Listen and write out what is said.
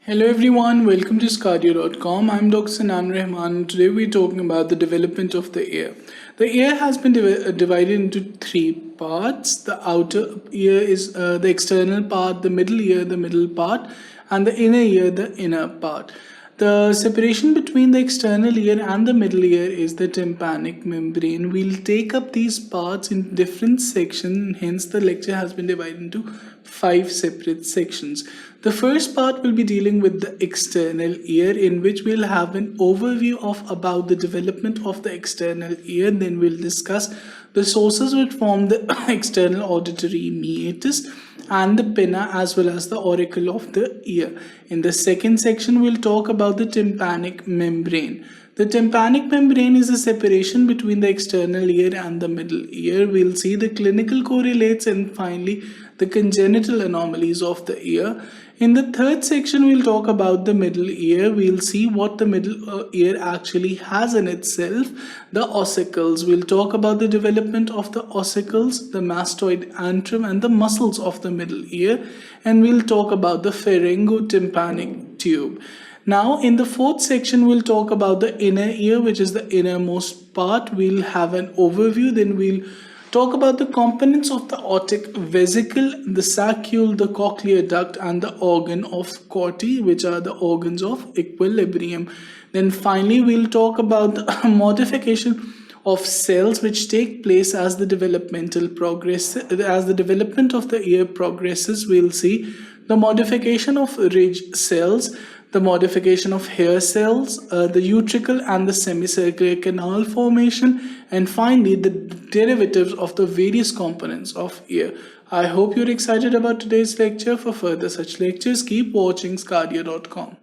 Hello everyone, welcome to sqadia.com. I'm Dr. Sannan Rehman and today we're talking about the development of the ear. The ear has been divided into three parts. The outer ear is the external part, the middle ear, the middle part, and the inner ear, the inner part. The separation between the external ear and the middle ear is the tympanic membrane. We'll take up these parts in different sections, hence the lecture has been divided into 5 separate sections. The first part will be dealing with the external ear, in which we'll have an overview of about the development of the external ear. Then we'll discuss the sources which form the external auditory meatus and the pinna as well as the auricle of the ear. In the second section, we'll talk about the tympanic membrane. The tympanic membrane is the separation between the external ear and the middle ear. We'll see the clinical correlates and finally the congenital anomalies of the ear. In the third section, we'll talk about the middle ear. We'll see what the middle ear actually has in itself, the ossicles. We'll talk about the development of the ossicles, the mastoid antrum and the muscles of the middle ear. And we'll talk about the pharyngotympanic tube. Now in the fourth section, we'll talk about the inner ear, which is the innermost part. We'll have an overview. Then we'll talk about the components of the otic vesicle, the saccule, the cochlear duct, and the organ of Corti, which are the organs of equilibrium. Then finally, we'll talk about the modification of cells which take place as the development of the ear progresses. We'll see the modification of ridge cells, the modification of hair cells, the utricle and the semicircular canal formation, and finally the derivatives of the various components of ear. I hope you're excited about today's lecture. For further such lectures, keep watching sqadia.com.